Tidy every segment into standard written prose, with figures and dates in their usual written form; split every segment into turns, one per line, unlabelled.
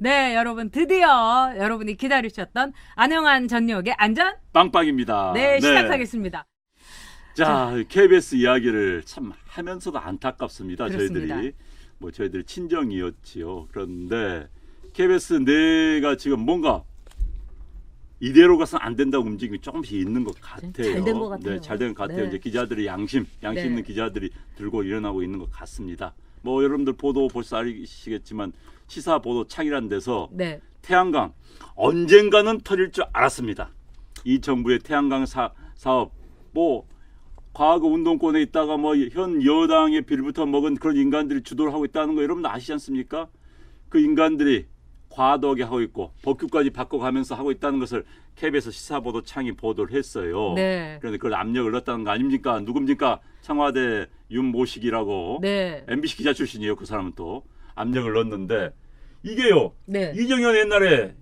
네, 여러분 드디어 여러분이 기다리셨던 안영한 전역의 안전
빵빵입니다.
네, 시작하겠습니다.
자, KBS 이야기를 참 하면서도 안타깝습니다.
그렇습니다.
저희들이 친정이었지요. 그런데 KBS 내가 지금 뭔가 이대로 가서는 안 된다고 움직임이 조금씩 있는 것 같아요.
잘 된 것 같아요.
네, 잘 된 것 같아요.
네.
이제 기자들이 양심
네.
있는 기자들이 들고 일어나고 있는 것 같습니다. 뭐 여러분들 보도 벌써 아시겠지만 시사 보도 창이라는 데서
네.
태양광 언젠가는 터질 줄 알았습니다. 이 정부의 태양광 사업 뭐 과거 운동권에 있다가 뭐 현 여당의 빌부터 먹은 그런 인간들이 주도를 하고 있다는 거 여러분 아시지 않습니까? 그 인간들이 과도하게 하고 있고 법규까지 바꿔가면서 하고 있다는 것을 KBS 시사보도 창이 보도를 했어요.
네.
그런데 그걸 압력을 넣었다는 거 아닙니까? 누굽니까? 청와대 윤모식이라고
네.
MBC 기자 출신이에요. 그 사람은 또 압력을 넣었는데 이게요.
네.
이정현 옛날에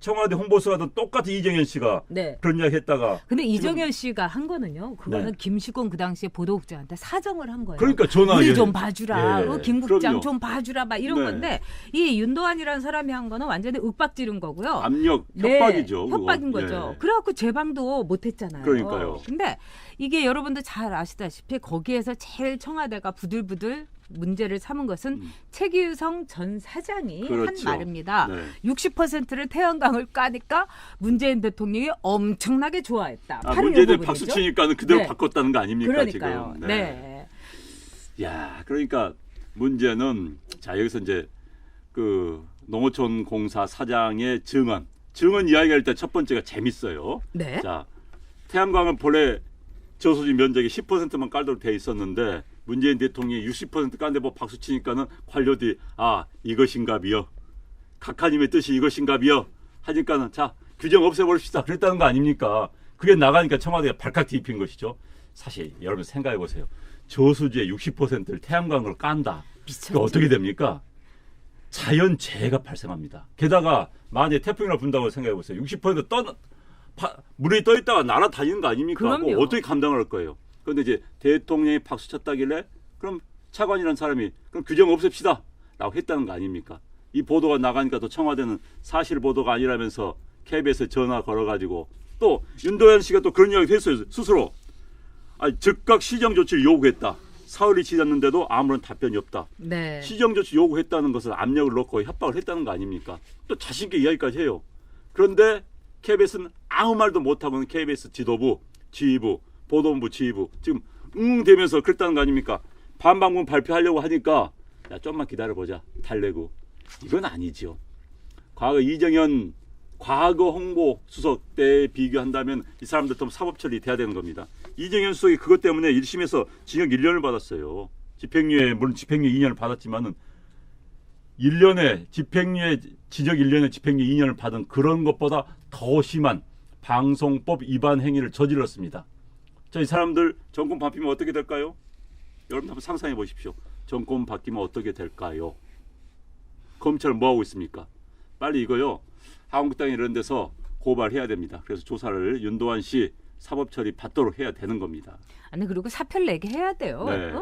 청와대 홍보수사도 똑같은 이정현 씨가
네.
그런 이야기 했다가
근데 이정현 씨가 한 거는요. 그거는
네.
김시곤 그 당시에 보도국장한테 사정을 한 거예요.
그러니까 전화
우리 좀 봐주라.
예,
김 국장
그럼요.
좀 봐주라. 막 이런
네.
건데 이 윤도환이라는 사람이 한 거는 완전히 윽박지른 거고요.
압력
네,
협박이죠. 그거.
협박인 거죠.
예.
그래갖고 제방도 못했잖아요.
그러니까요.
근데 이게 여러분들 잘 아시다시피 거기에서 제일 청와대가 부들부들 문제를 삼은 것은 최기우성 전 사장이 한
그렇죠.
말입니다.
네.
60%를 태양광을 까니까 문재인 대통령이 엄청나게 좋아했다.
아,
바로 이
문제들
부분이죠.
박수 치니까는 그대로
네.
바꿨다는 거 아닙니까
그러니까요.
지금?
네.
야, 그러니까 문제는 자 여기서 이제 그 농어촌 공사 사장의 증언 이야기할 때 첫 번째가 재밌어요.
네.
자, 태양광은 본래 저수지 면적이 10%만 깔도록 돼 있었는데 문재인 대통령이 60% 깐데 뭐 박수 치니까는 관료들이 아 이것인가비요. 각하님의 뜻이 이것인가비요. 하니까는 자 규정 없애버립시다. 그랬다는 거 아닙니까? 그게 나가니까 청와대가 발칵 뒤집힌 것이죠. 사실 여러분 생각해 보세요. 저수지의 60%를 태양광으로 깐다.
미쳤죠.
그 어떻게 됩니까? 자연재해가 발생합니다. 게다가 만약에 태풍이나 분다고 생각해 보세요. 60% 물이 떠 있다가 날아다니는 거 아닙니까?
그럼요.
그거 어떻게 감당을 할 거예요? 그런데 이제 대통령이 박수 쳤다길래 그럼 차관이라는 사람이 그럼 규정 없앱시다 라고 했다는 거 아닙니까? 이 보도가 나가니까 또 청와대는 사실 보도가 아니라면서 KBS에 전화 걸어가지고 또 윤도현 씨가 또 그런 이야기도 했어요. 스스로 즉각 시정 조치를 요구했다. 사흘이 지났는데도 아무런 답변이 없다.
네.
시정 조치 요구했다는 것을 압력을 넣고 협박을 했다는 거 아닙니까? 또 자신 있게 이야기까지 해요. 그런데 KBS는 아무 말도 못하고는 KBS 지도부, 지휘부, 보도본부, 지휘부 지금 되면서 그랬다는 거 아닙니까? 반박문 발표하려고 하니까 야 좀만 기다려보자. 달래고. 이건 아니죠. 과거 이정현 과거 홍보 수석 때 비교한다면 이 사람들도 사법 처리 돼야 되는 겁니다. 이정현 수석이 그것 때문에 1심에서 징역 1년을 받았어요. 집행유예 물론 집행유예 2년을 받았지만은 1년에 집행유예 지적 1년에 집행유예 2년을 받은 그런 것보다 더 심한 방송법 위반 행위를 저질렀습니다. 자, 이 사람들 정권 바뀌면 어떻게 될까요? 여러분 한번 상상해 보십시오. 정권 바뀌면 어떻게 될까요? 검찰은 뭐 하고 있습니까? 빨리 이거요. 한국당 이런 데서 고발해야 됩니다. 그래서 조사를 윤도환 씨 사법 처리 받도록 해야 되는 겁니다.
아니 그리고 사표를 내게 해야 돼요.
네.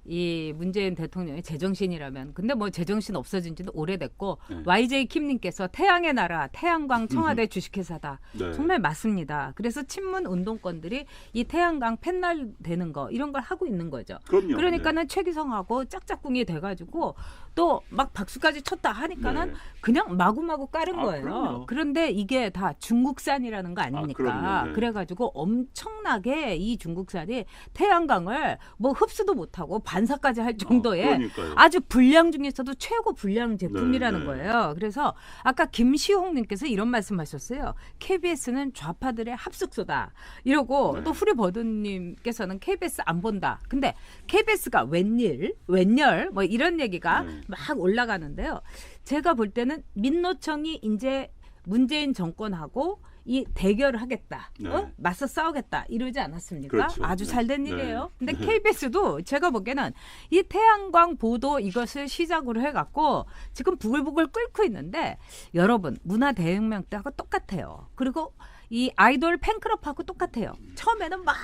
이 문재인 대통령의 제정신이라면 근데 뭐 제정신 없어진 지는 오래됐고
네.
YJ 킴님께서 태양의 나라 태양광 청와대 주식회사다.
네.
정말 맞습니다. 그래서 친문 운동권들이 이 태양광 펜날 되는 거 이런 걸 하고 있는 거죠.
그럼요.
그러니까는 최기성하고 짝짝꿍이 돼가지고 또 막 박수까지 쳤다 하니까는
네.
그냥 마구마구 까른 거예요.
그럼요.
그런데 이게 다 중국산이라는 거 아닙니까?
그럼요. 네.
그래가지고 엄청나게 이 중국산이 태양광을 뭐 흡수도 못하고 반사까지 할 정도의
그러니까요.
아주 불량 중에서도 최고 불량 제품이라는
네.
거예요. 그래서 아까 김시홍님께서 이런 말씀하셨어요. KBS는 좌파들의 합숙소다. 이러고
네.
또 후리버드님께서는 KBS 안 본다. 근데 KBS가 웬열 뭐 이런 얘기가
네.
막 올라가는데요. 제가 볼 때는 민노총이 이제 문재인 정권하고 이 대결을 하겠다.
네.
맞서 싸우겠다. 이러지 않았습니까?
그렇죠.
아주
네.
잘 된
네.
일이에요. 근데
네.
KBS도 제가 보기에는 이 태양광 보도 이것을 시작으로 해갖고 지금 부글부글 끓고 있는데 여러분 문화대혁명 때하고 똑같아요. 그리고 이 아이돌 팬클럽하고 똑같아요. 처음에는 막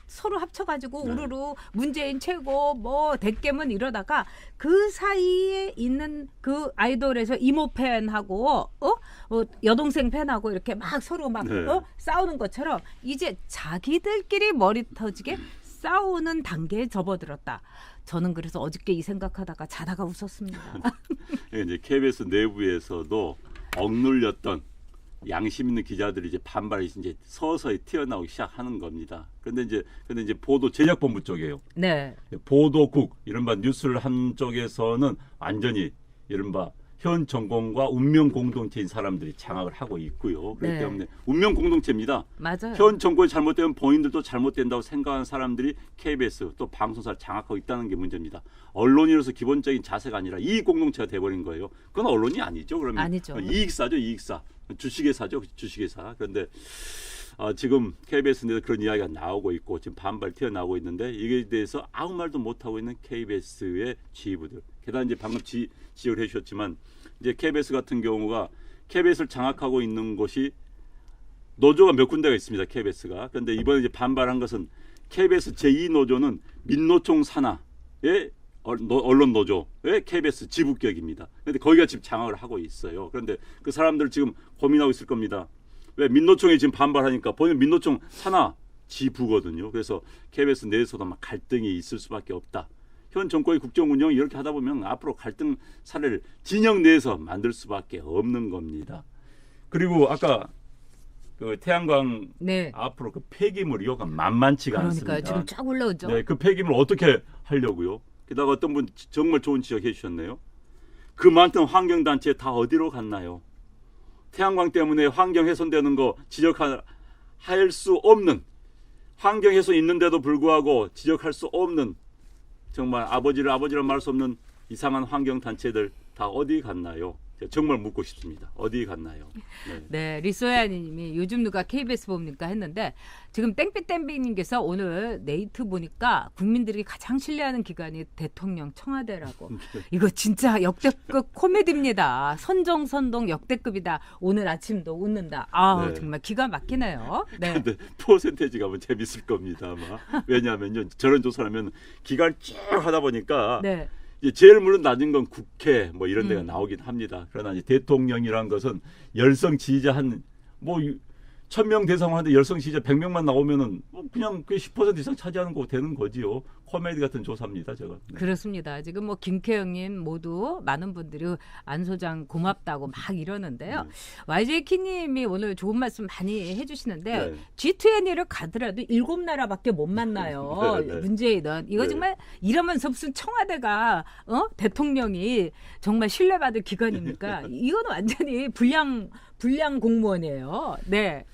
서로 합쳐가지고
네.
우르르 문재인 최고 뭐 대깨문 이러다가 그 사이에 있는 그 아이돌에서 이모 팬하고 여동생 팬하고 이렇게 막 서로 막
네.
싸우는 것처럼 이제 자기들끼리 머리 터지게 싸우는 단계에 접어들었다. 저는 그래서 어저께 이 생각하다가 자다가 웃었습니다.
이제 KBS 내부에서도 억눌렸던 양심 있는 기자들이 이제 반발이 이제 서서히 튀어나오기 시작하는 겁니다. 근데 이제 보도 제작본부 쪽이에요.
네.
보도국 이른바 뉴스를 한 쪽에서는 완전히 이른바 현 정권과 운명 공동체인 사람들이 장악을 하고 있고요. 그렇기
네.
때문에 운명 공동체입니다.
맞아요.
현 정권이 잘못되면 본인들도 잘못된다고 생각하는 사람들이 KBS 또 방송사를 장악하고 있다는 게 문제입니다. 언론인으로서 기본적인 자세가 아니라 이익 공동체가 돼버린 거예요. 그건 언론이 아니죠. 그러면
아니죠.
이익사죠. 이익사. 주식회사죠. 주식회사. 그런데 지금 KBS 내에서 그런 이야기가 나오고 있고 지금 반발 튀어나오고 있는데 이에 대해서 아무 말도 못하고 있는 KBS의 지휘부들. 게다가 이제 방금 지적을 해주셨지만 이제 KBS 같은 경우가 KBS를 장악하고 있는 곳이 노조가 몇 군데가 있습니다. KBS가. 그런데 이번에 이제 반발한 것은 KBS 제2노조는 민노총 산하의 언론 노조의 KBS 지부격입니다. 그런데 거기가 지금 장악을 하고 있어요. 그런데 그 사람들 지금 고민하고 있을 겁니다. 왜 민노총이 지금 반발하니까 본인 민노총 산하 지부거든요. 그래서 KBS 내에서도 막 갈등이 있을 수밖에 없다. 현 정권의 국정 운영이 이렇게 하다 보면 앞으로 갈등 사례를 진영 내에서 만들 수밖에 없는 겁니다. 그리고 아까 그 태양광
네.
앞으로 그 폐기물 이거가 만만치가
그러니까요.
않습니다.
지금 쫙 올라오죠.
네, 그 폐기물 어떻게 하려고요? 게다가 어떤 분 정말 좋은 지적해 주셨네요. 그 많던 환경단체 다 어디로 갔나요? 태양광 때문에 환경 훼손되는 거 지적할 수 없는 환경 훼손 있는데도 불구하고 지적할 수 없는 정말 아버지란 말 수 없는 이상한 환경단체들 다 어디 갔나요? 제가 정말 묻고 싶습니다. 어디 갔나요? 네.
네, 리소야님이 요즘 누가 KBS 봅니까 했는데 지금 땡삐땡삐님께서 오늘 네이트 보니까 국민들이 가장 신뢰하는 기관이 대통령 청와대라고. 이거 진짜 역대급 코미디입니다. 선정선동 역대급이다. 오늘 아침도 웃는다. 아
네.
정말 기가 막히네요. 네.
근데 퍼센테이지가 아마 재밌을 겁니다. 아마. 왜냐하면요. 저런 조사하면 기간 쭉 하다 보니까
네.
이제 제일 물론 낮은 건 국회 뭐 이런 데가 나오긴 합니다. 그러나 이제 대통령이란 것은 열성 지지자 한 뭐 1000명 대상으로 하는데 열성 지지자 100명만 나오면은 뭐 그냥 그 10% 이상 차지하는 거 되는 거지요. 코미디 같은 조사입니다, 제가. 네.
그렇습니다. 지금 뭐 김태형님 모두 많은 분들이 안 소장 고맙다고 막 이러는데요. YJ키님이 오늘 좋은 말씀 많이 해주시는데
네.
G20를 가더라도 7나라밖에 못 만나요.
네, 네.
문재인은 이거
네.
정말 이러면서 무슨 청와대가 대통령이 정말 신뢰받을 기관입니까? 이거는 완전히 불량 공무원이에요. 네.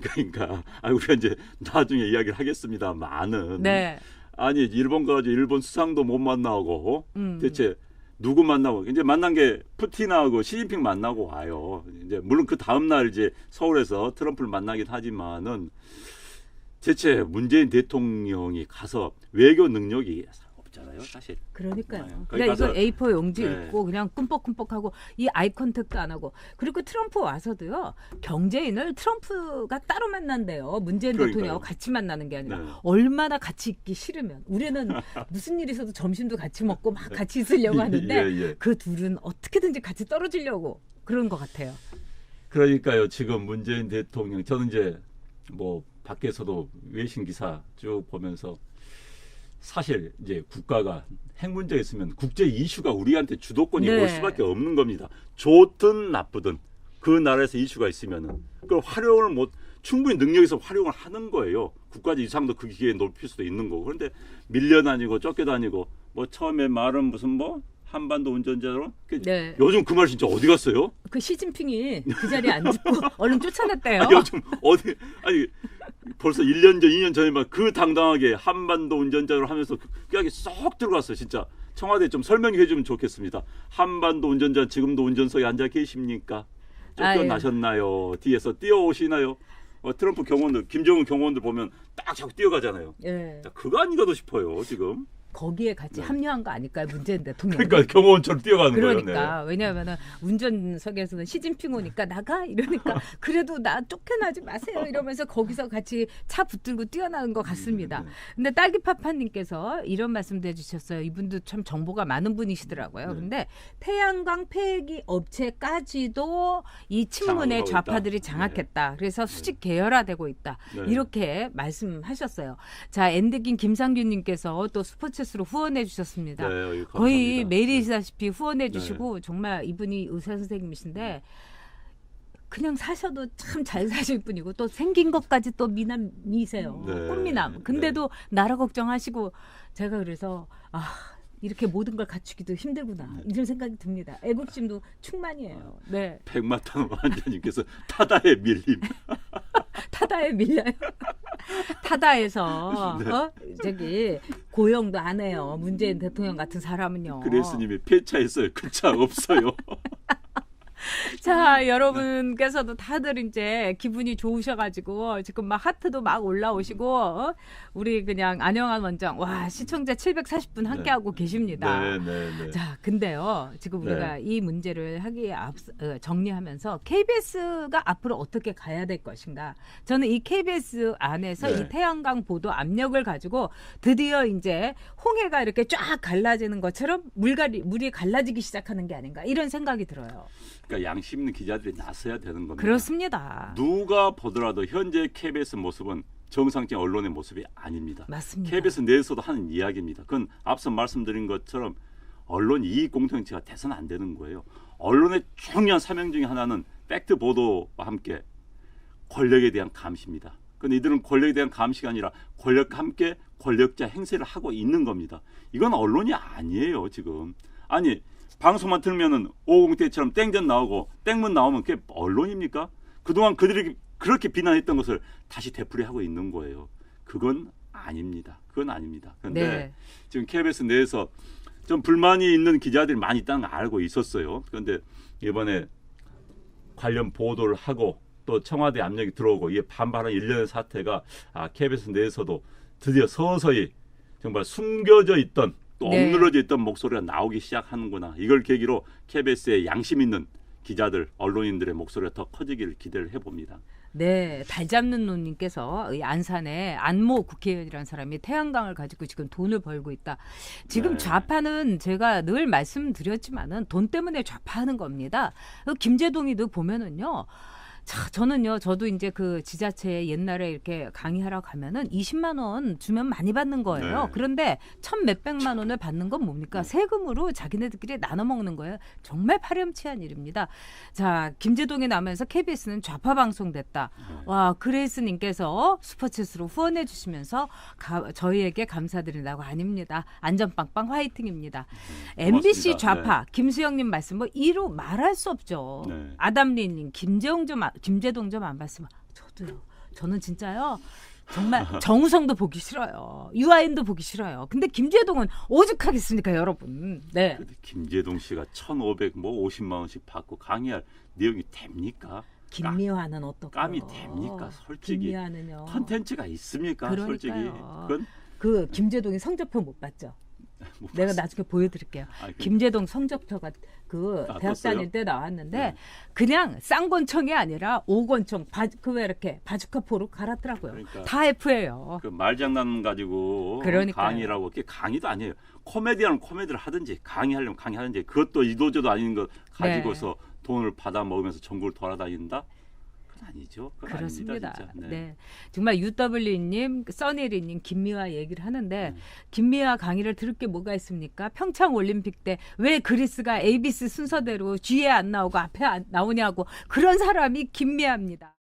그러니까 우리가 이제 나중에 이야기를 하겠습니다만은
네.
아니 일본 가가지고 일본 수상도 못 만나고 대체 누구 만나고 이제 만난 게 푸틴하고 시진핑 만나고 와요. 이제 물론 그 다음 날 이제 서울에서 트럼프를 만나긴 하지만은 대체 문재인 대통령이 가서 외교 능력이 없잖아요, 사실.
그러니까요.
거기
그러니까
가서-
이거 A4 용지
네.
있고 그냥 끔뻑끔뻑하고 이 아이 컨택도 안 하고 그리고 트럼프 와서도요 경제인을 트럼프가 따로 만난대요. 문재인
그러니까요.
대통령하고 같이 만나는 게 아니라
네.
얼마나 같이 있기 싫으면 우리는 무슨 일이 있어도 점심도 같이 먹고 막 같이 있으려고 하는데
예.
그 둘은 어떻게든지 같이 떨어지려고 그런 것 같아요.
그러니까요. 지금 문재인 대통령 저는 이제 뭐 밖에서도 외신 기사 쭉 보면서 사실 이제 국가가 핵 문제 있으면 국제 이슈가 우리한테 주도권이
네.
올 수밖에 없는 겁니다. 좋든 나쁘든 그 나라에서 이슈가 있으면은 그걸 활용을 충분히 능력에서 활용을 하는 거예요. 국가적 이상도 그 기회에 높일 수도 있는 거고. 그런데 밀려다니고 쫓겨다니고 뭐 처음에 말은 무슨 뭐 한반도 운전자로
네.
요즘 그 말 진짜 어디 갔어요?
그 시진핑이 그 자리에 안 듣고 얼른 쫓아냈대요.
요즘 어디 벌써 1년 전, 2년 전에 막 그 당당하게 한반도 운전자로 하면서 그게 쏙 들어갔어요. 진짜 청와대 좀 설명해 주면 좋겠습니다. 한반도 운전자 지금도 운전석에 앉아 계십니까? 쫓겨나셨나요? 뒤에서 뛰어오시나요? 트럼프 경호원들, 김정은 경호원들 보면 딱 자꾸 뛰어가잖아요.
예.
자, 그거 아닌가도 싶어요. 지금.
거기에 같이
네.
합류한 거 아닐까요? 문재인 대통령.
그러니까 경호원처럼 뛰어가는
그러니까
거예요. 네.
왜냐하면 운전석에서는 시진핑 오니까 나가 이러니까 그래도 나 쫓겨나지 마세요 이러면서 거기서 같이 차 붙들고 뛰어나는 것 같습니다. 근데 딸기파파님께서 이런 말씀도 해주셨어요. 이분도 참 정보가 많은 분이시더라고요.
네.
근데 태양광 폐기 업체까지도 이 친문의
장악하고
좌파들이
있다.
장악했다. 그래서 수직 계열화되고 있다.
네.
이렇게 말씀하셨어요. 자, 엔드긴 김상균님께서 또 스포츠스로 후원해 주셨습니다.
네, 감사합니다.
거의 매일이시다시피 후원해
네.
주시고 정말 이분이 의사 선생님이신데 그냥 사셔도 참 잘 사실 분이고 또 생긴 것까지 또 미남이세요.
네.
꽃미남. 근데도 나라 걱정하시고 제가 그래서 이렇게 모든 걸 갖추기도 힘들구나 이런 생각이 듭니다. 애국심도 충만이에요. 네.
백마탄 환자님께서 타다의 밀림.
타다에 밀려요. 타다에서 저기 고용도 안 해요. 문재인 대통령 같은 사람은요.
그레스님이 폐차했어요. 그 차 없어요.
자, 여러분께서도 다들 이제 기분이 좋으셔가지고 지금 막 하트도 막 올라오시고 우리 그냥 안영환 원장 와 시청자 740분 함께하고 계십니다.
네.
자, 근데요 지금 우리가 이 문제를 하기에 정리하면서 KBS가 앞으로 어떻게 가야 될 것인가? 저는 이 KBS 안에서 이 태양광 보도 압력을 가지고 드디어 이제 홍해가 이렇게 쫙 갈라지는 것처럼 물이 갈라지기 시작하는 게 아닌가 이런 생각이 들어요.
그러니까 양심 있는 기자들이 나서야 되는 겁니다.
그렇습니다.
누가 보더라도 현재 KBS 모습은 정상적인 언론의 모습이 아닙니다.
맞습니다.
KBS 내에서도 하는 이야기입니다. 그건 앞서 말씀드린 것처럼 언론 이익 공동체가 돼서는 안 되는 거예요. 언론의 중요한 사명 중에 하나는 팩트 보도와 함께 권력에 대한 감시입니다. 그런데 이들은 권력에 대한 감시가 아니라 권력과 함께 권력자 행세를 하고 있는 겁니다. 이건 언론이 아니에요, 지금. 아니, 방송만 틀면은 550 때처럼 땡전 나오고 땡문 나오면 그게 언론입니까? 그동안 그들이 그렇게 비난했던 것을 다시 되풀이하고 있는 거예요. 그건 아닙니다. 그건 아닙니다. 그런데 지금 KBS 내에서 좀 불만이 있는 기자들이 많이 있다는 걸 알고 있었어요. 그런데 이번에 관련 보도를 하고 또 청와대 압력이 들어오고 이게 반발한 일련의 사태가 KBS 내에서도 드디어 서서히 정말 숨겨져 있던 또 억눌러져 있던 목소리가 나오기 시작하는구나. 이걸 계기로 KBS의 양심 있는 기자들, 언론인들의 목소리가 더 커지기를 기대를 해봅니다.
네, 달 잡는 놈님께서 안산에 안모 국회의원이라는 사람이 태양광을 가지고 지금 돈을 벌고 있다. 지금 좌파는 제가 늘 말씀드렸지만은 돈 때문에 좌파하는 겁니다. 김재동이도 보면은요. 자, 저도 이제 그 지자체에 옛날에 이렇게 강의하러 가면은 20만 원 주면 많이 받는 거예요.
네.
그런데 1,몇백만 원을 받는 건 뭡니까? 세금으로 자기네들끼리 나눠 먹는 거예요. 정말 파렴치한 일입니다. 자, 김재동이 나오면서 KBS는 좌파 방송 됐다. 와, 그레이스님께서 슈퍼챗으로 후원해 주시면서 저희에게 감사드린다고 아닙니다. 안전빵빵 화이팅입니다. MBC 좌파 김수영님 말씀 뭐 이루 말할 수 없죠.
네.
아담리님 김재동 좀 안 봤으면 저도요. 저는 진짜요. 정말 정우성도 보기 싫어요. 유아인도 보기 싫어요. 근데 김재동은 오죽하겠습니까, 여러분. 네.
김재동 씨가 1,550만 원씩 받고 강의할 내용이 됩니까?
김미화는 어떻게?
감이 됩니까? 솔직히
김미화는요.
컨텐츠가 있습니까?
그러니까요.
솔직히 그건
그 김재동이 성적표 못 봤죠. 내가 나중에 보여드릴게요. 김재동 성적표가 그 대학
떴어요?
다닐 때 나왔는데 그냥 쌍권총이 아니라 오권총 그 이렇게 바주카포로 갈았더라고요.
그러니까
다 F예요.
그 말장난 가지고
그러니까요.
강의라고 그게 강의도 아니에요. 코미디언은 코미디를 하든지 강의하려면 강의하든지 그것도 이도저도 아닌 거 가지고서 돈을 받아 먹으면서 전국을 돌아다닌다? 그건 아니죠. 그건
그렇습니다.
아닙니다, 진짜.
네. 정말 UW님, 써니리님, 김미화 얘기를 하는데 김미화 강의를 들을 게 뭐가 있습니까? 평창 올림픽 때 왜 그리스가 ABC 순서대로 뒤에 안 나오고 앞에 안 나오냐고 그런 사람이 김미화입니다.